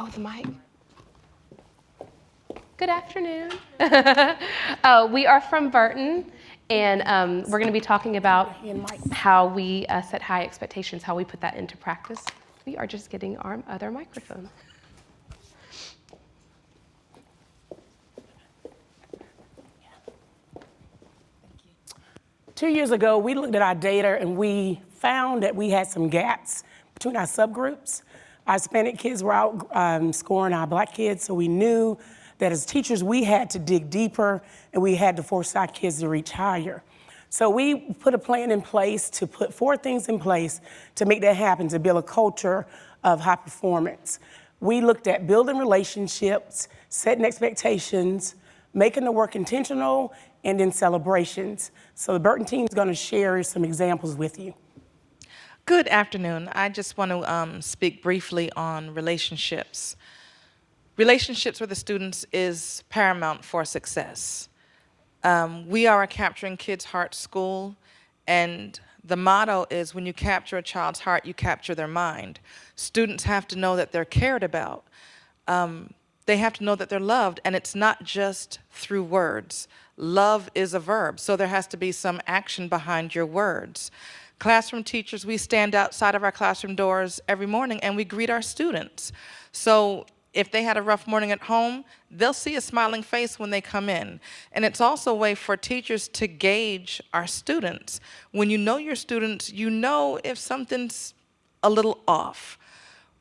Oh, the mic. Good afternoon. We are from Burton, and we're going to be talking about how we set high expectations, how we put that into practice. We are just getting our other microphone. 2 years ago, we looked at our data and we found that we had some gaps between our subgroups. Our Hispanic kids were out scoring our Black kids, so we knew that as teachers, we had to dig deeper and we had to force our kids to reach higher. So we put a plan in place to put 4 things in place to make that happen, to build a culture of high performance. We looked at building relationships, setting expectations, making the work intentional, and then celebrations. So the Burton team is going to share some examples with you. Good afternoon. I just want to speak briefly on relationships. Relationships with the students is paramount for success. We are a Capturing Kids' Heart school, and the motto is when you capture a child's heart, you capture their mind. Students have to know that they're cared about. They have to know that they're loved, and it's not just through words. Love is a verb, so there has to be some action behind your words. Classroom teachers, we stand outside of our classroom doors every morning and we greet our students. So if they had a rough morning at home, they'll see a smiling face when they come in. And it's also a way for teachers to gauge our students. When you know your students, you know if something's a little off.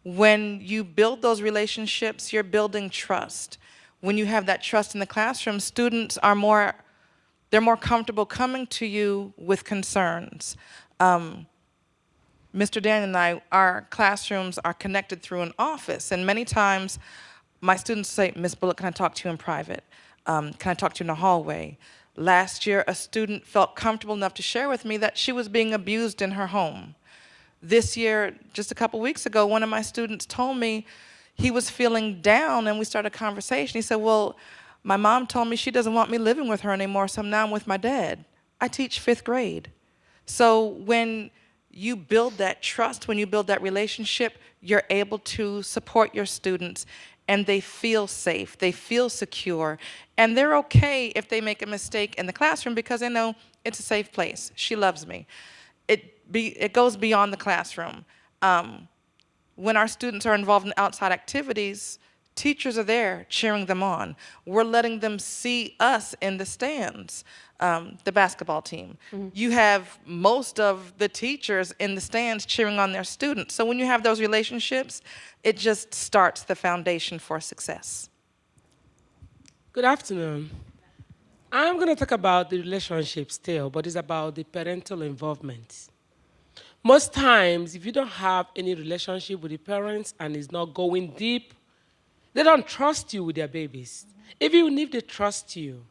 When you build those relationships, you're building trust. When you have that trust in the classroom, students are more comfortable coming to you with concerns. Mr. Daniel and I, our classrooms are connected through an office, and many times my students say, Ms. Bullock, can I talk to you in private? Can I talk to you in the hallway? Last year, a student felt comfortable enough to share with me that she was being abused in her home. This year, just a couple weeks ago, one of my students told me he was feeling down, and we started a conversation. He said, well, my mom told me she doesn't want me living with her anymore, so now I'm with my dad. I teach 5th grade. So when you build that trust, when you build that relationship, you're able to support your students, and they feel safe, they feel secure, and they're okay if they make a mistake in the classroom because they know it's a safe place. She loves me. It goes beyond the classroom. When our students are involved in outside activities, teachers are there cheering them on. We're letting them see us in the stands, the basketball team. Mm-hmm. You have most of the teachers in the stands cheering on their students. So when you have those relationships, it just starts the foundation for success. Good afternoon. I'm going to talk about the relationship still, but it's about the parental involvement. Most times, if you don't have any relationship with the parents and it's not going deep, they don't trust you with their babies. Even if they trust you,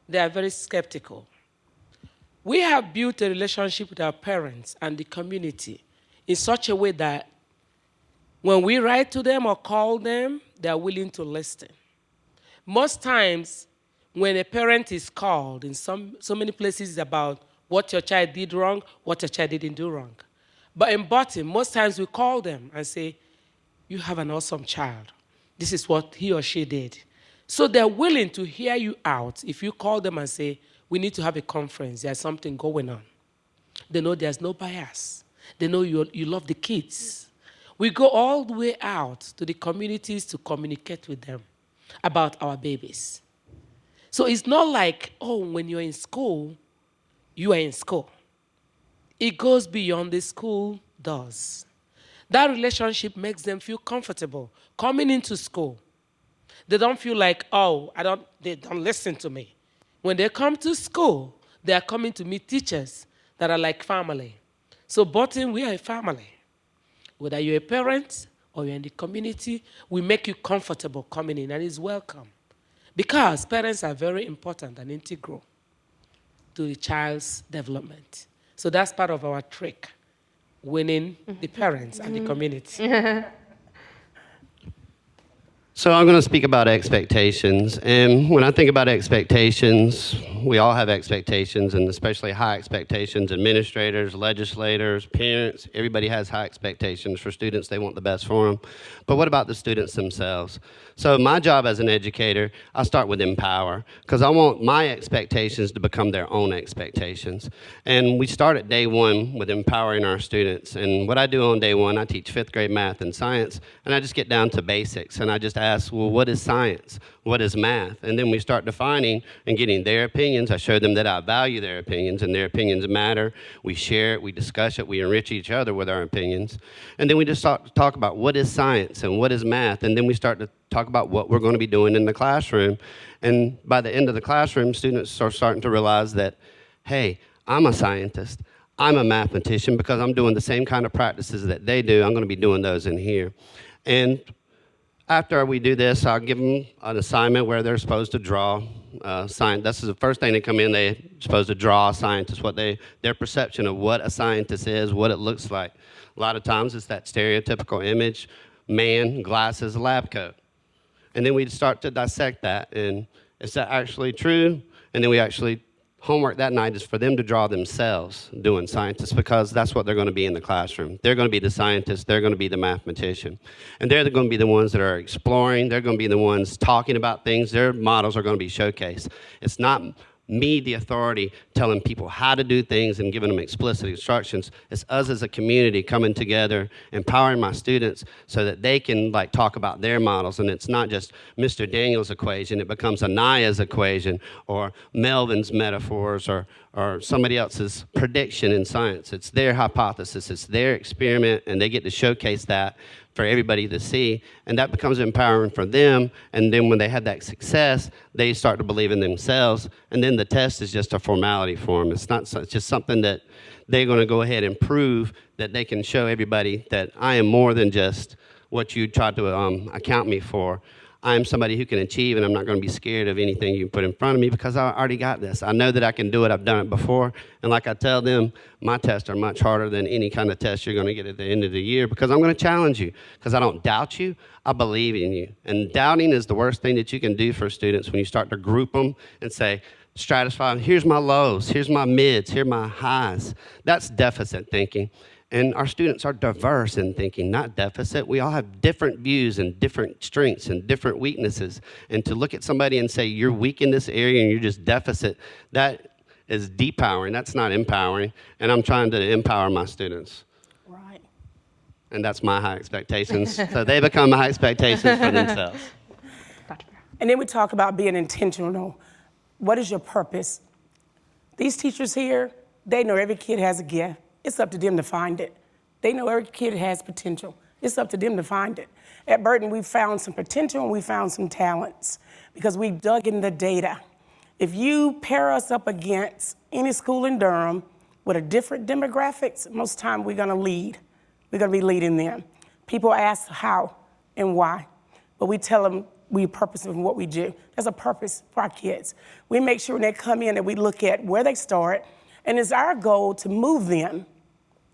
they are very skeptical. We have built a relationship with our parents and the community in such a way that when we write to them or call them, they are willing to listen. Most times, when a parent is called, in so many places it's about what your child did wrong, what your child didn't do wrong. But in Burton, most times we call them and say, you have an awesome child. This is what he or she did. So they're willing to hear you out if you call them and say, we need to have a conference, there's something going on. They know there's no bias. They know you love the kids. We go all the way out to the communities to communicate with them about our babies. So it's not like, oh, when you're in school, you are in school. It goes beyond the school doors. That relationship makes them feel comfortable coming into school. They don't feel like, oh, they don't listen to me. When they come to school, they are coming to meet teachers that are like family. So Burton, we are a family. Whether you're a parent or you're in the community, we make you comfortable coming in, and it's welcome. Because parents are very important and integral to the child's development. So that's part of our trick, winning the parents and the community. So I'm going to speak about expectations. And when I think about expectations, we all have expectations, and especially high expectations. Administrators, legislators, parents, everybody has high expectations for students. They want the best for them. But what about the students themselves? So my job as an educator, I start with empower, because I want my expectations to become their own expectations. And we start at day one with empowering our students. And what I do on day one, I teach 5th grade math and science, and I just get down to basics, and I just ask, well, what is science? What is math? And then we start defining and getting their opinions. I show them that I value their opinions, and their opinions matter. We share it, we discuss it, we enrich each other with our opinions. And then we just start to talk about what is science and what is math, and then we start to talk about what we're going to be doing in the classroom. And by the end of the classroom, students are starting to realize that, hey, I'm a scientist. I'm a mathematician because I'm doing the same kind of practices that they do. I'm going to be doing those in here. And after we do this, I'll give them an assignment where they're supposed to draw science. This is the first thing they come in, they're supposed to draw a scientist, their perception of what a scientist is, what it looks like. A lot of times it's that stereotypical image, man, glasses, lab coat. And then we start to dissect that, and is that actually true? And then we actually, homework that night is for them to draw themselves doing scientists, because that's what they're going to be in the classroom. They're going to be the scientist, they're going to be the mathematician. And they're going to be the ones that are exploring, they're going to be the ones talking about things, their models are going to be showcased. It's not me, the authority, telling people how to do things and giving them explicit instructions. It's us as a community coming together, empowering my students so that they can talk about their models, and it's not just Mr. Daniel's equation, it becomes Anaya's equation or Melvin's metaphors or somebody else's prediction in science. It's their hypothesis, it's their experiment, and they get to showcase that for everybody to see, and that becomes empowering for them. And then when they have that success, they start to believe in themselves, and then the test is just a formality for them. It's just something that they're going to go ahead and prove that they can show everybody that I am more than just what you tried to account me for. I'm somebody who can achieve, and I'm not going to be scared of anything you put in front of me because I already got this. I know that I can do it. I've done it before. And like I tell them, my tests are much harder than any kind of test you're going to get at the end of the year, because I'm going to challenge you, because I don't doubt you. I believe in you. And doubting is the worst thing that you can do for students when you start to group them and say, stratify, here's my lows, here's my mids, here are my highs. That's deficit thinking. And our students are diverse in thinking, not deficit. We all have different views and different strengths and different weaknesses. And to look at somebody and say, you're weak in this area and you're just deficit, that is depowering. That's not empowering. And I'm trying to empower my students. Right. And that's my high expectations. So they become high expectations for themselves. And then we talk about being intentional. What is your purpose? These teachers here, they know every kid has a gift. It's up to them to find it. They know every kid has potential. It's up to them to find it. At Burton, we found some potential and we found some talents because we dug in the data. If you pair us up against any school in Durham with a different demographics, most of the time we're gonna lead. We're gonna be leading them. People ask how and why, but we tell them we purpose in what we do. There's a purpose for our kids. We make sure when they come in that we look at where they start, and it's our goal to move them.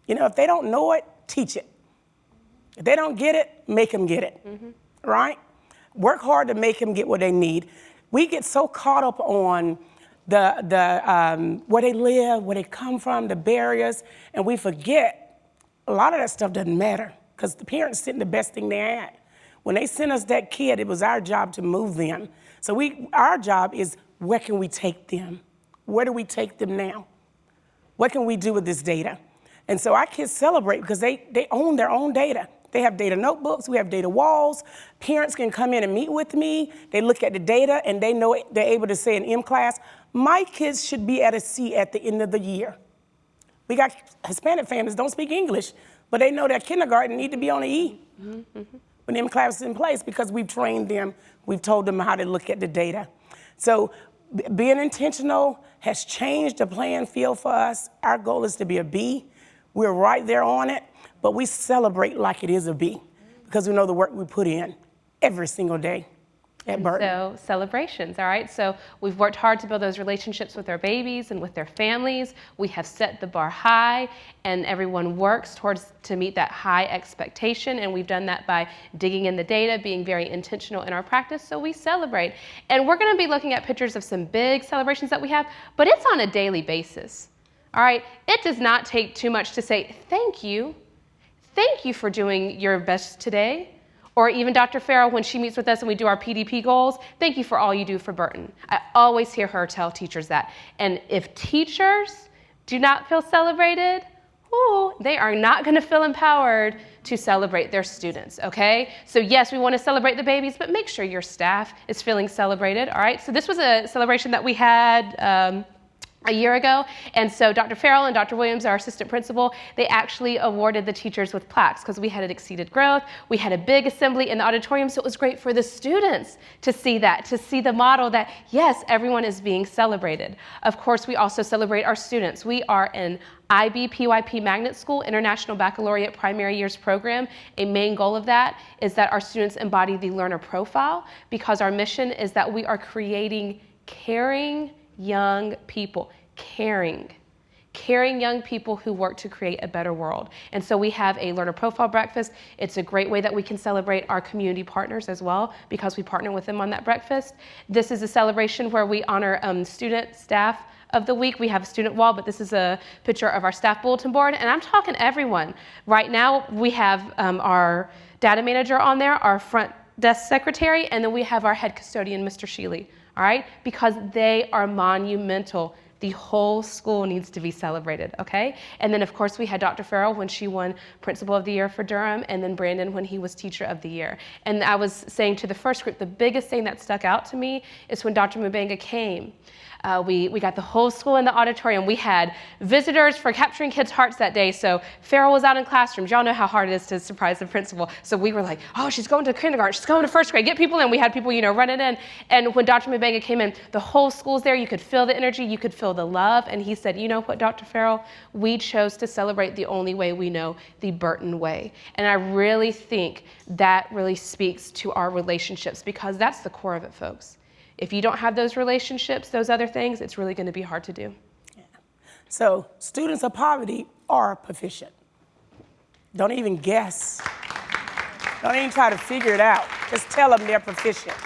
You know, if they don't know it, teach it. If they don't get it, make them get it, right? Work hard to make them get what they need. We get so caught up on where they live, where they come from, the barriers, and we forget a lot of that stuff doesn't matter because the parents sent the best thing they had. When they sent us that kid, it was our job to move them. So our job is, where can we take them? Where do we take them now? What can we do with this data? And so our kids celebrate because they own their own data. They have data notebooks, we have data walls. Parents can come in and meet with me. They look at the data and they know they're able to say in M class, my kids should be at a C at the end of the year. We got Hispanic families don't speak English, but they know that kindergarten need to be on an E when M class is in place because we've trained them, we've told them how to look at the data. So being intentional has changed the playing field for us. Our goal is to be a B. We're right there on it, but we celebrate like it is a B because we know the work we put in every single day. At Burton. So celebrations, all right? So we've worked hard to build those relationships with our babies and with their families. We have set the bar high, and everyone works to meet that high expectation, and we've done that by digging in the data, being very intentional in our practice, so we celebrate. And we're gonna be looking at pictures of some big celebrations that we have, but it's on a daily basis, all right? It does not take too much to say, thank you for doing your best today. Or even Dr. Ferrell, when she meets with us and we do our PDP goals, thank you for all you do for Burton. I always hear her tell teachers that. And if teachers do not feel celebrated, they are not going to feel empowered to celebrate their students, okay? So yes, we want to celebrate the babies, but make sure your staff is feeling celebrated, all right? So this was a celebration that we had a year ago, and so Dr. Ferrell and Dr. Williams, our assistant principal, they actually awarded the teachers with plaques because we had an exceeded growth. We had a big assembly in the auditorium, so it was great for the students to see that, to see the model that, yes, everyone is being celebrated. Of course, we also celebrate our students. We are an IB-PYP magnet school, International Baccalaureate Primary Years Program. A main goal of that is that our students embody the learner profile because our mission is that we are creating caring young people, caring young people who work to create a better world. And so we have a learner profile breakfast. It's a great way that we can celebrate our community partners as well because we partner with them on that breakfast. This is a celebration where we honor student staff of the week. We have a student wall, but this is a picture of our staff bulletin board, and I'm talking everyone. Right now, we have our data manager on there, our front desk secretary, and then we have our head custodian, Mr. Sheely. All right, because they are monumental. The whole school needs to be celebrated, okay? And then, of course, we had Dr. Ferrell when she won Principal of the Year for Durham, and then Brandon when he was Teacher of the Year. And I was saying to the first group, the biggest thing that stuck out to me is when Dr. Mubanga came. We got the whole school in the auditorium. We had visitors for Capturing Kids' Hearts that day, so Ferrell was out in classrooms. Y'all know how hard it is to surprise the principal. So we were like, oh, she's going to kindergarten, she's going to first grade, get people in. We had people, running in. And when Dr. Mubanga came in, the whole school's there. You could feel the energy, you could feel the love. And he said, you know what, Dr. Ferrell, we chose to celebrate the only way we know, the Burton way. And I really think that really speaks to our relationships because that's the core of it, folks. If you don't have those relationships, those other things, it's really going to be hard to do. Yeah. So students of poverty are proficient. Don't even guess. Don't even try to figure it out. Just tell them they're proficient.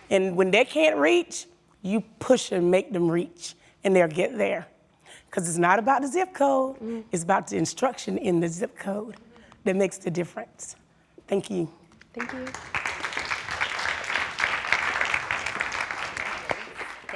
And when they can't reach, you push and make them reach, and they'll get there. Because it's not about the zip code. It's about the instruction in the zip code that makes the difference. Thank you. Thank you.